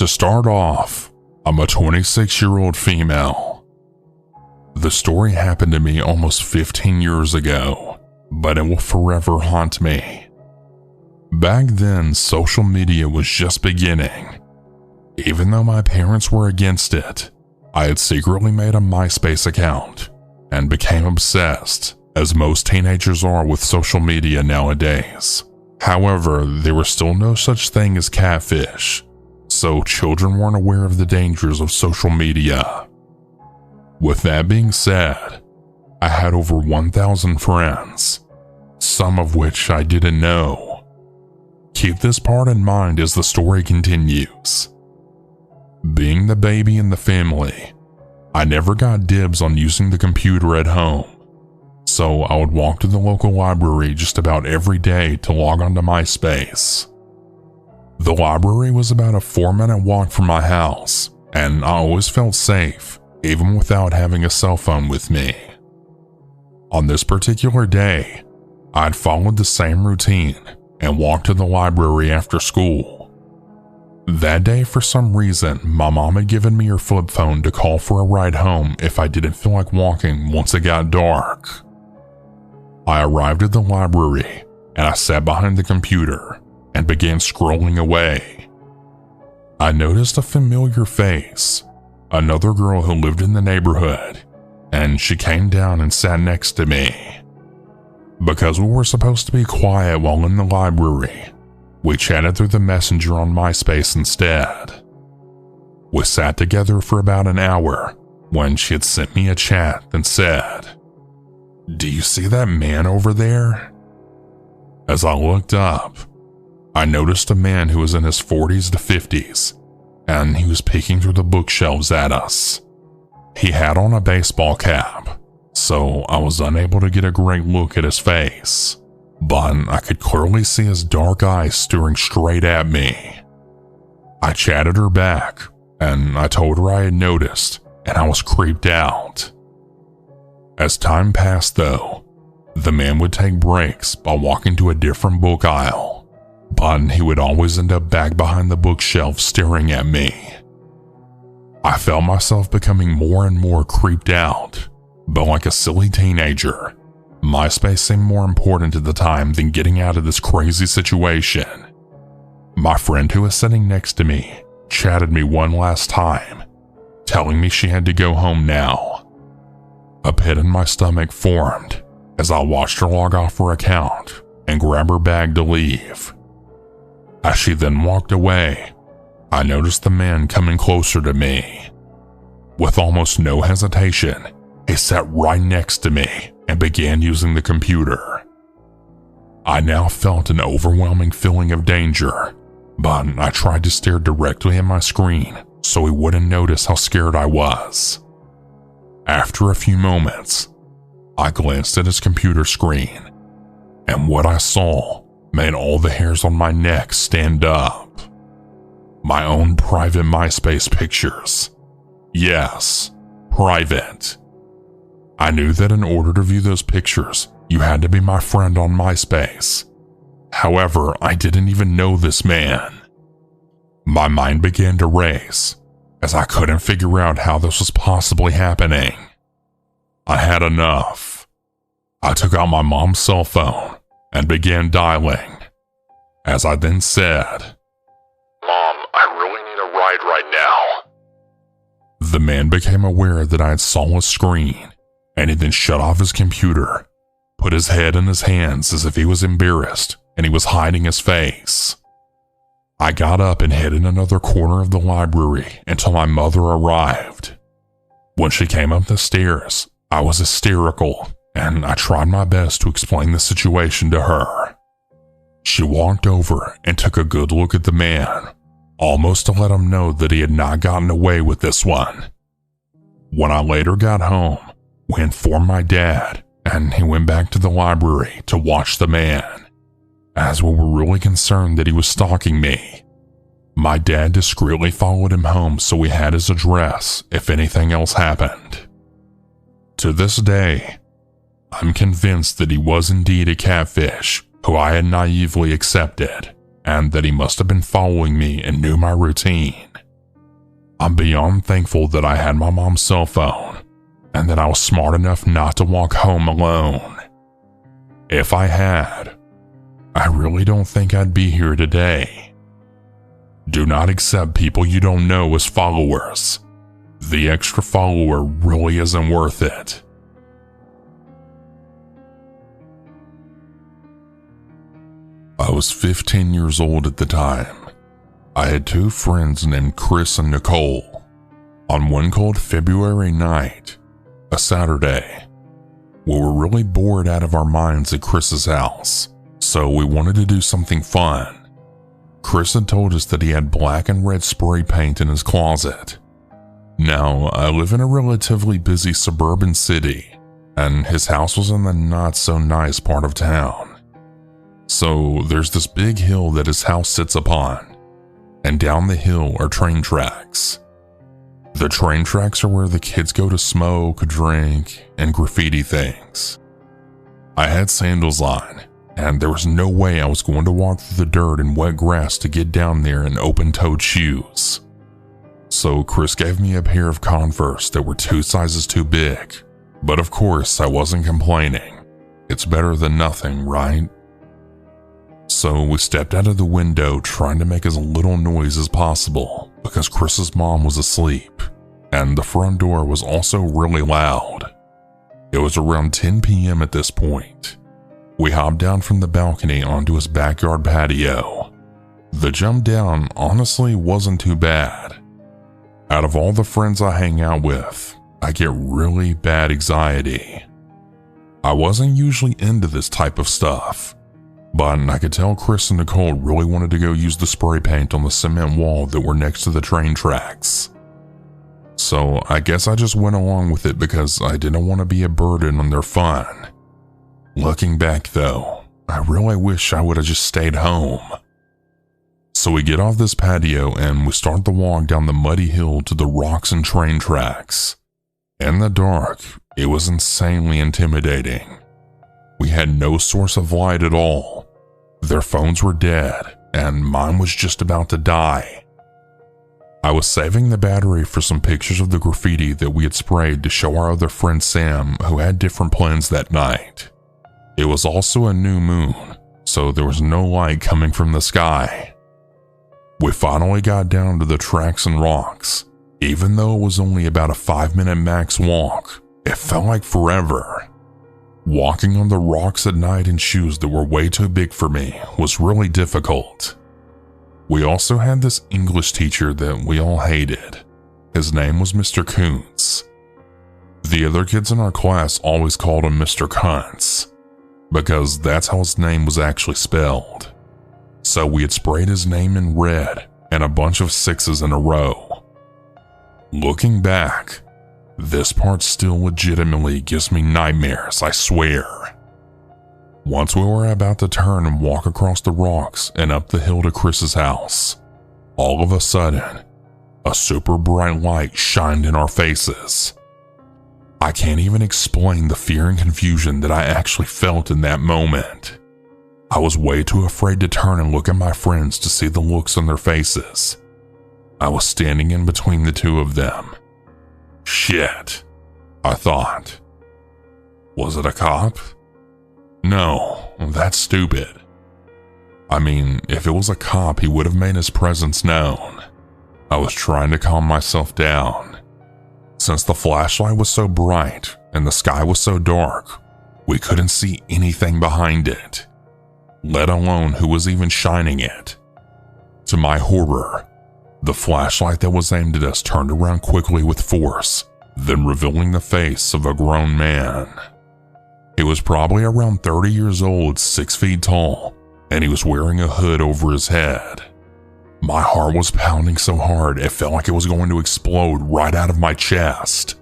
To start off, I'm a 26-year-old female. The story happened to me almost 15 years ago, but it will forever haunt me. Back then, social media was just beginning. Even though my parents were against it, I had secretly made a MySpace account and became obsessed, as most teenagers are with social media nowadays. However, there was still no such thing as catfish, so children weren't aware of the dangers of social media. With that being said, I had over 1,000 friends, some of which I didn't know. Keep this part in mind as the story continues. Being the baby in the family, I never got dibs on using the computer at home, so I would walk to the local library just about every day to log onto MySpace. The library was about a 4-minute walk from my house, and I always felt safe, even without having a cell phone with me. On this particular day, I'd followed the same routine and walked to the library after school. That day, for some reason, my mom had given me her flip phone to call for a ride home if I didn't feel like walking once it got dark. I arrived at the library, and I sat behind the computer and began scrolling away. I noticed a familiar face, another girl who lived in the neighborhood, and she came down and sat next to me. Because we were supposed to be quiet while in the library, we chatted through the messenger on MySpace instead. We sat together for about an hour when she had sent me a chat and said, "Do you see that man over there?" As I looked up, I noticed a man who was in his 40s to 50s, and he was peeking through the bookshelves at us. He had on a baseball cap, so I was unable to get a great look at his face, but I could clearly see his dark eyes staring straight at me. I chatted her back, and I told her I had noticed, and I was creeped out. As time passed though, the man would take breaks by walking to a different book aisle, but he would always end up back behind the bookshelf staring at me. I felt myself becoming more and more creeped out, but like a silly teenager, MySpace seemed more important at the time than getting out of this crazy situation. My friend who was sitting next to me chatted me one last time, telling me she had to go home now. A pit in my stomach formed as I watched her log off her account and grab her bag to leave. As she then walked away, I noticed the man coming closer to me. With almost no hesitation, he sat right next to me and began using the computer. I now felt an overwhelming feeling of danger, but I tried to stare directly at my screen so he wouldn't notice how scared I was. After a few moments, I glanced at his computer screen, and what I saw made all the hairs on my neck stand up. My own private MySpace pictures. Yes, private. I knew that in order to view those pictures, you had to be my friend on MySpace. However, I didn't even know this man. My mind began to race, as I couldn't figure out how this was possibly happening. I had enough. I took out my mom's cell phone and began dialing. As I then said, "Mom, I really need a ride right now." The man became aware that I had saw his screen, and he then shut off his computer, put his head in his hands as if he was embarrassed and he was hiding his face. I got up and hid in another corner of the library until my mother arrived. When she came up the stairs, I was hysterical, and I tried my best to explain the situation to her. She walked over and took a good look at the man, almost to let him know that he had not gotten away with this one. When I later got home, we informed my dad, and he went back to the library to watch the man, as we were really concerned that he was stalking me. My dad discreetly followed him home so we had his address if anything else happened. To this day, I'm convinced that he was indeed a catfish who I had naively accepted, and that he must have been following me and knew my routine, I'm beyond thankful that I had my mom's cell phone and that I was smart enough not to walk home alone. If I had, I really don't think I'd be here today. Do not accept people you don't know as followers. The extra follower really isn't worth it. I was 15 years old at the time. I had two friends named Chris and Nicole. On one cold February night, a Saturday, we were really bored out of our minds at Chris's house, so we wanted to do something fun. Chris had told us that he had black and red spray paint in his closet. Now, I live in a relatively busy suburban city, and his house was in the not-so-nice part of town. So there's this big hill that his house sits upon, and down the hill are train tracks. The train tracks are where the kids go to smoke, drink, and graffiti things. I had sandals on, and there was no way I was going to walk through the dirt and wet grass to get down there in open-toed shoes. So Chris gave me a pair of Converse that were 2 sizes too big, but of course I wasn't complaining. It's better than nothing, right? So we stepped out of the window trying to make as little noise as possible because Chris's mom was asleep, and the front door was also really loud. It was around 10 p.m. at this point. We hopped down from the balcony onto his backyard patio. The jump down honestly wasn't too bad. Out of all the friends I hang out with, I get really bad anxiety. I wasn't usually into this type of stuff, but I could tell Chris and Nicole really wanted to go use the spray paint on the cement wall that were next to the train tracks. So I guess I just went along with it because I didn't want to be a burden on their fun. Looking back though, I really wish I would have just stayed home. So we get off this patio and we start the walk down the muddy hill to the rocks and train tracks. In the dark, it was insanely intimidating. We had no source of light at all. Their phones were dead, and mine was just about to die. I was saving the battery for some pictures of the graffiti that we had sprayed to show our other friend Sam, who had different plans that night. It was also a new moon, so there was no light coming from the sky. We finally got down to the tracks and rocks. Even though it was only about a 5-minute max walk, it felt like forever. Walking on the rocks at night in shoes that were way too big for me was really difficult. We also had this English teacher that we all hated. His name was Mr. Kuntz. The other kids in our class always called him Mr. Kuntz, because that's how his name was actually spelled. So we had sprayed his name in red and a bunch of 6s in a row. Looking back, this part still legitimately gives me nightmares, I swear. Once we were about to turn and walk across the rocks and up the hill to Chris's house, all of a sudden, a super bright light shined in our faces. I can't even explain the fear and confusion that I actually felt in that moment. I was way too afraid to turn and look at my friends to see the looks on their faces. I was standing in between the two of them. Shit, I thought. Was it a cop? No, that's stupid. I mean, if it was a cop, he would have made his presence known. I was trying to calm myself down. Since the flashlight was so bright and the sky was so dark, we couldn't see anything behind it, let alone who was even shining it. To my horror, the flashlight that was aimed at us turned around quickly with force, then revealing the face of a grown man. He was probably around 30 years old, 6 feet tall, and he was wearing a hood over his head. My heart was pounding so hard it felt like it was going to explode right out of my chest.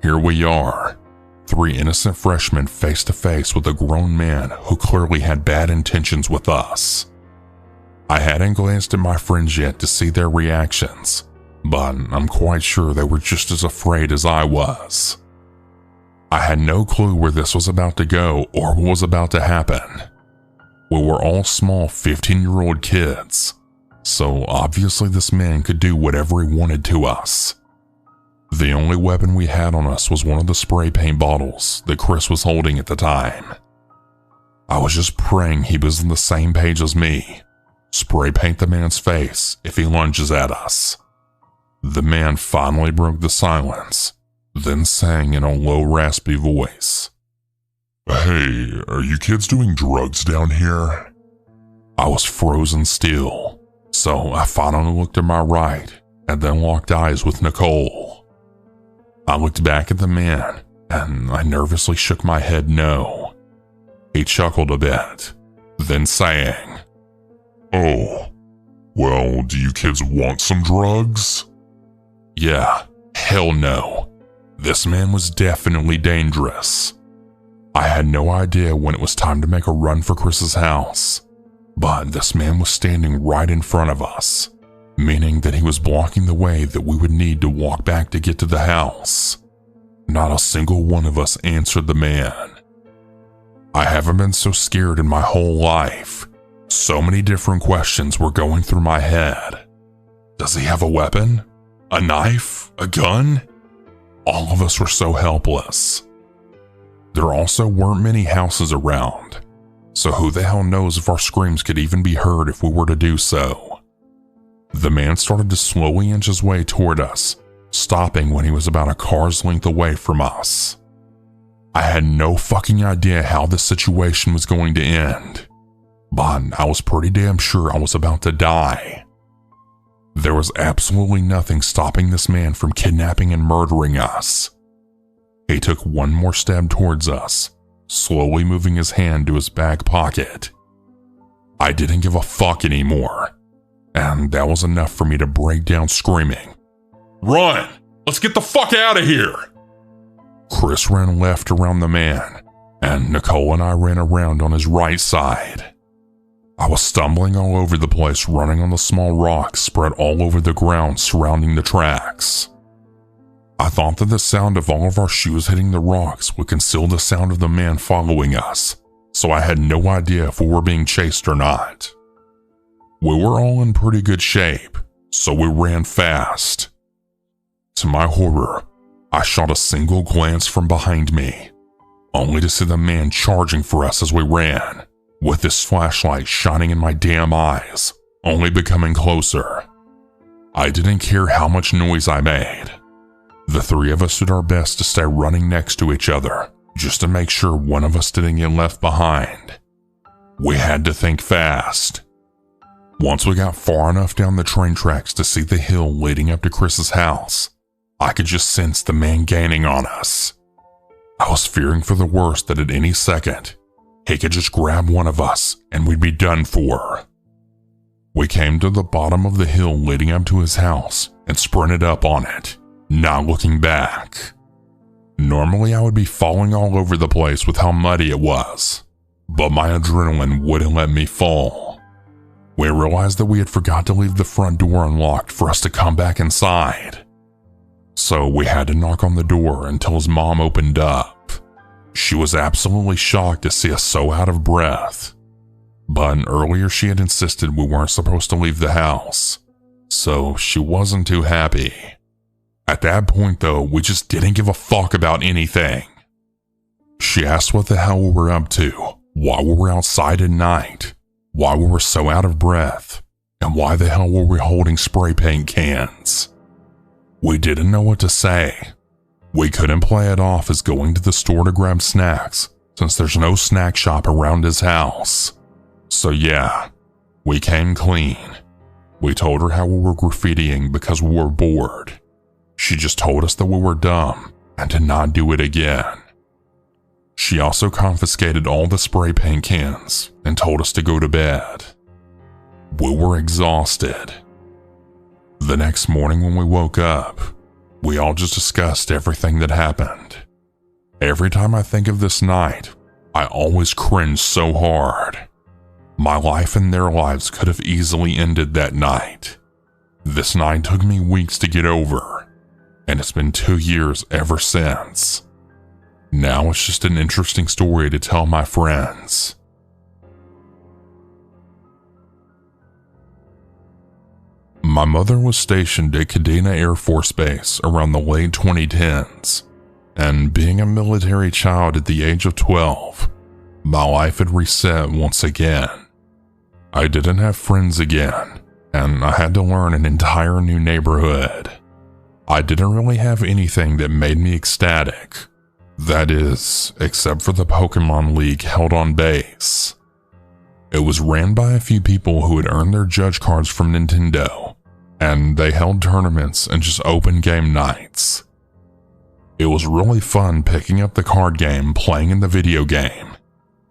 Here we are, 3 innocent freshmen face to face with a grown man who clearly had bad intentions with us. I hadn't glanced at my friends yet to see their reactions, but I'm quite sure they were just as afraid as I was. I had no clue where this was about to go or what was about to happen. We were all small 15-year-old kids, So obviously this man could do whatever he wanted to us. The only weapon we had on us was one of the spray paint bottles that Chris was holding at the time. I was just praying he was on the same page as me. Spray paint the man's face if he lunges at us. The man finally broke the silence, then sang in a low, raspy voice. "Hey, are you kids doing drugs down here?" I was frozen still, so I finally looked to my right and then locked eyes with Nicole. I looked back at the man and I nervously shook my head no. He chuckled a bit, then sang, "Oh, well, do you kids want some drugs?" Yeah, hell no. This man was definitely dangerous. I had no idea when it was time to make a run for Chris's house, but this man was standing right in front of us, meaning that he was blocking the way that we would need to walk back to get to the house. Not a single one of us answered the man. I haven't been so scared in my whole life. So many different questions were going through my head. Does he have a weapon? A knife? A gun? All of us were so helpless. There also weren't many houses around, so who the hell knows if our screams could even be heard if we were to do so. The man started to slowly inch his way toward us, stopping when he was about a car's length away from us. I had no fucking idea how this situation was going to end, but I was pretty damn sure I was about to die. There was absolutely nothing stopping this man from kidnapping and murdering us. He took one more step towards us, slowly moving his hand to his back pocket. I didn't give a fuck anymore, and that was enough for me to break down screaming, "Run! Let's get the fuck out of here!" Chris ran left around the man, and Nicole and I ran around on his right side. I was stumbling all over the place, running on the small rocks spread all over the ground surrounding the tracks. I thought that the sound of all of our shoes hitting the rocks would conceal the sound of the man following us, so I had no idea if we were being chased or not. We were all in pretty good shape, so we ran fast. To my horror, I shot a single glance from behind me, only to see the man charging for us as we ran, with his flashlight shining in my damn eyes, only becoming closer. I didn't care how much noise I made. The three of us did our best to stay running next to each other, just to make sure one of us didn't get left behind. We had to think fast. Once we got far enough down the train tracks to see the hill leading up to Chris's house, I could just sense the man gaining on us. I was fearing for the worst that at any second, he could just grab one of us and we'd be done for. We came to the bottom of the hill leading up to his house and sprinted up on it, not looking back. Normally I would be falling all over the place with how muddy it was, but my adrenaline wouldn't let me fall. We realized that we had forgot to leave the front door unlocked for us to come back inside. So we had to knock on the door until his mom opened up. She was absolutely shocked to see us so out of breath. But earlier she had insisted we weren't supposed to leave the house, so she wasn't too happy. At that point though, we just didn't give a fuck about anything. She asked what the hell we were up to, why we were outside at night, why we were so out of breath, and why the hell were we holding spray paint cans. We didn't know what to say. We couldn't play it off as going to the store to grab snacks, since there's no snack shop around his house. So yeah, we came clean. We told her how we were graffitiing because we were bored. She just told us that we were dumb and to not do it again. She also confiscated all the spray paint cans and told us to go to bed. We were exhausted. The next morning when we woke up, we all just discussed everything that happened. Every time I think of this night, I always cringe so hard. My life and their lives could have easily ended that night. This night took me weeks to get over, and it's been 2 years ever since. Now it's just an interesting story to tell my friends. My mother was stationed at Kadena Air Force Base around the late 2010s, and being a military child at the age of 12, my life had reset once again. I didn't have friends again, and I had to learn an entire new neighborhood. I didn't really have anything that made me ecstatic. That is, except for the Pokemon League held on base. It was ran by a few people who had earned their judge cards from Nintendo, and they held tournaments and just open game nights. It was really fun picking up the card game, playing in the video game.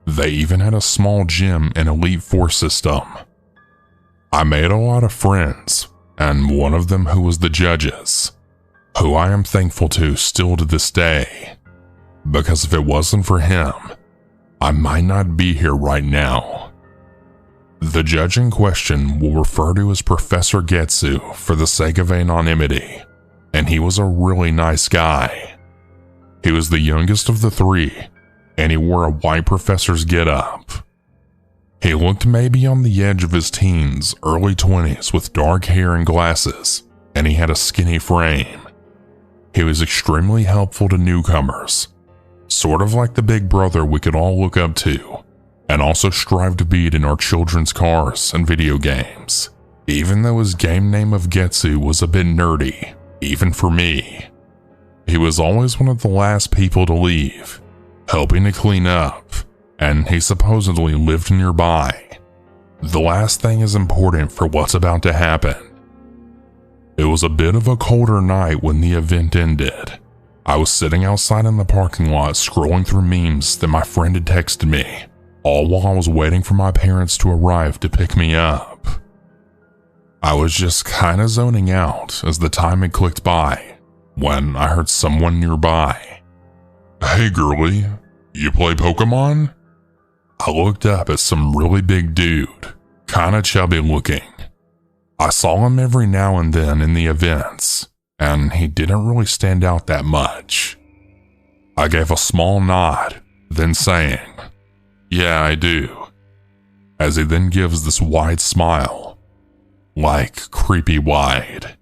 They even had a small gym and Elite Four system. I made a lot of friends, and one of them who was the judges, who I am thankful to still to this day, because if it wasn't for him, I might not be here right now. The judge in question will refer to as Professor Getsu for the sake of anonymity, and he was a really nice guy. He was the youngest of the three, and he wore a white professor's getup. He looked maybe on the edge of his teens, early 20s with dark hair and glasses, and he had a skinny frame. He was extremely helpful to newcomers, sort of like the big brother we could all look up to, and also strive to beat in our children's cars and video games, even though his game name of Getsu was a bit nerdy, even for me. He was always one of the last people to leave, helping to clean up, and he supposedly lived nearby. The last thing is important for what's about to happen. It was a bit of a colder night when the event ended. I was sitting outside in the parking lot scrolling through memes that my friend had texted me, all while I was waiting for my parents to arrive to pick me up. I was just kinda zoning out as the time had clicked by, when I heard someone nearby. "Hey girlie, you play Pokemon?" I looked up at some really big dude, kinda chubby looking. I saw him every now and then in the events, and he didn't really stand out that much. I gave a small nod, then saying, "Yeah, I do," as he then gives this wide smile, like creepy wide.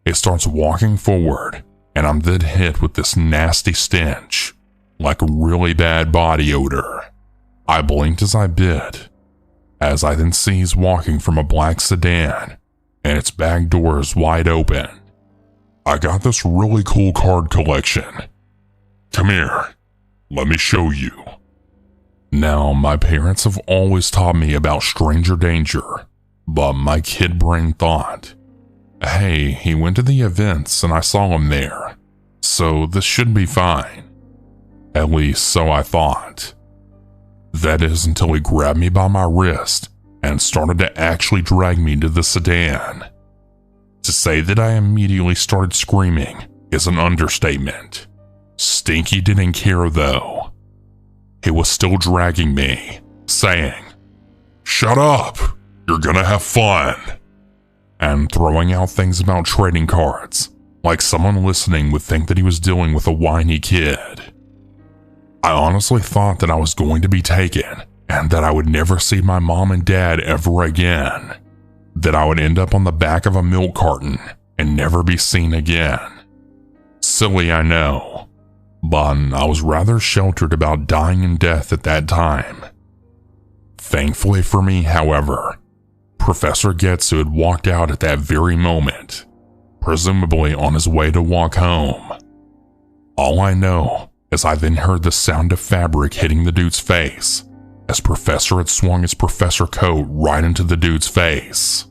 He starts walking forward, and I'm then hit with this nasty stench, like really bad body odor. I blinked as I bit, as I then see he's walking from a black sedan, and its back door is wide open. "I got this really cool card collection. Come here, let me show you." Now, my parents have always taught me about stranger danger, but my kid brain thought, hey, he went to the events and I saw him there, so this should be fine. At least, so I thought. That is until he grabbed me by my wrist and started to actually drag me to the sedan. To say that I immediately started screaming is an understatement. Stinky didn't care though. He was still dragging me, saying, "Shut up, you're gonna have fun," and throwing out things about trading cards, like someone listening would think that he was dealing with a whiny kid. I honestly thought that I was going to be taken, and that I would never see my mom and dad ever again. That I would end up on the back of a milk carton and never be seen again. Silly, I know, but I was rather sheltered about dying in death at that time. Thankfully for me, however, Professor Getsu had walked out at that very moment, presumably on his way to walk home. All I know is I then heard the sound of fabric hitting the dude's face, as Professor had swung his professor coat right into the dude's face.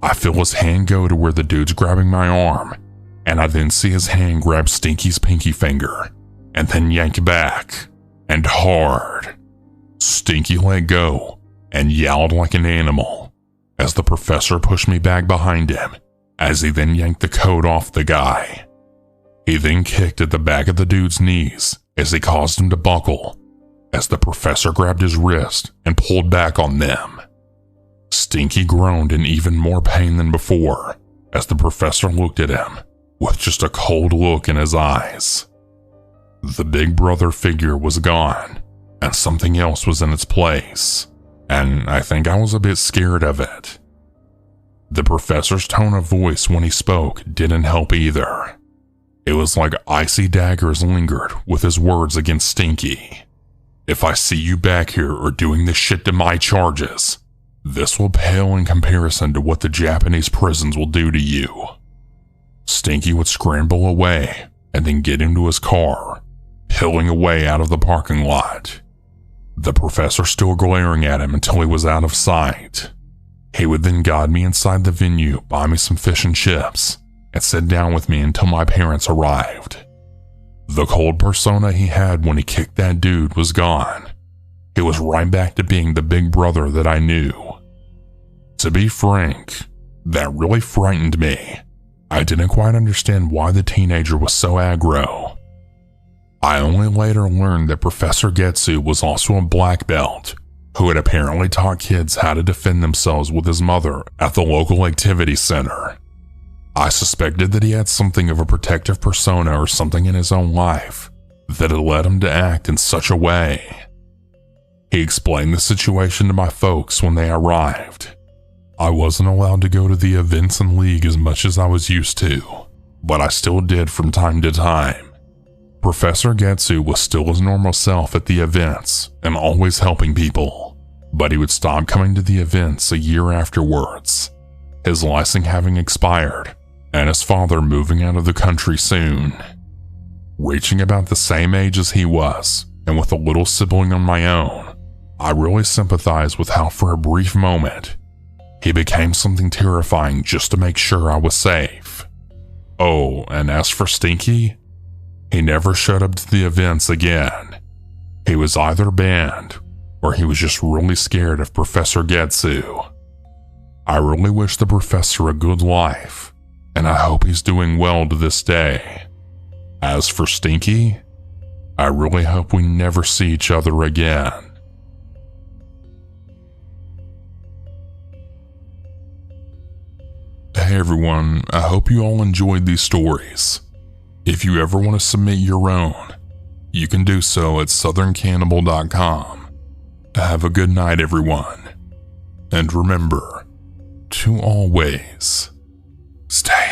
I feel his hand go to where the dude's grabbing my arm, and I then see his hand grab Stinky's pinky finger, and then yank back, and hard. Stinky let go, and yowled like an animal, as the professor pushed me back behind him, as he then yanked the coat off the guy. He then kicked at the back of the dude's knees, as he caused him to buckle, as the professor grabbed his wrist and pulled back on them. Stinky groaned in even more pain than before, as the professor looked at him, with just a cold look in his eyes. The big brother figure was gone, and something else was in its place, and I think I was a bit scared of it. The professor's tone of voice when he spoke didn't help either. It was like icy daggers lingered with his words against Stinky. If I see you back here or doing this shit to my charges, this will pale in comparison to what the Japanese prisons will do to you. Stinky would scramble away and then get into his car, peeling away out of the parking lot. The professor still glaring at him until he was out of sight. He would then guide me inside the venue, buy me some fish and chips, and sit down with me until my parents arrived. The cold persona he had when he kicked that dude was gone. He was right back to being the big brother that I knew. To be frank, that really frightened me. I didn't quite understand why the teenager was so aggro. I only later learned that Professor Getsu was also a black belt who had apparently taught kids how to defend themselves with his mother at the local activity center. I suspected that he had something of a protective persona or something in his own life that had led him to act in such a way. He explained the situation to my folks when they arrived. I wasn't allowed to go to the events and league as much as I was used to, but I still did from time to time. Professor Getsu was still his normal self at the events and always helping people, but he would stop coming to the events a year afterwards, his license having expired and his father moving out of the country soon. Reaching about the same age as he was, and with a little sibling on my own, I really sympathized with how for a brief moment, he became something terrifying just to make sure I was safe. Oh, and as for Stinky, he never showed up to the events again. He was either banned, or he was just really scared of Professor Getsu. I really wish the professor a good life, and I hope he's doing well to this day. As for Stinky, I really hope we never see each other again. Hey everyone, I hope you all enjoyed these stories. If you ever want to submit your own, you can do so at southerncannibal.com. Have a good night everyone, and remember to always stay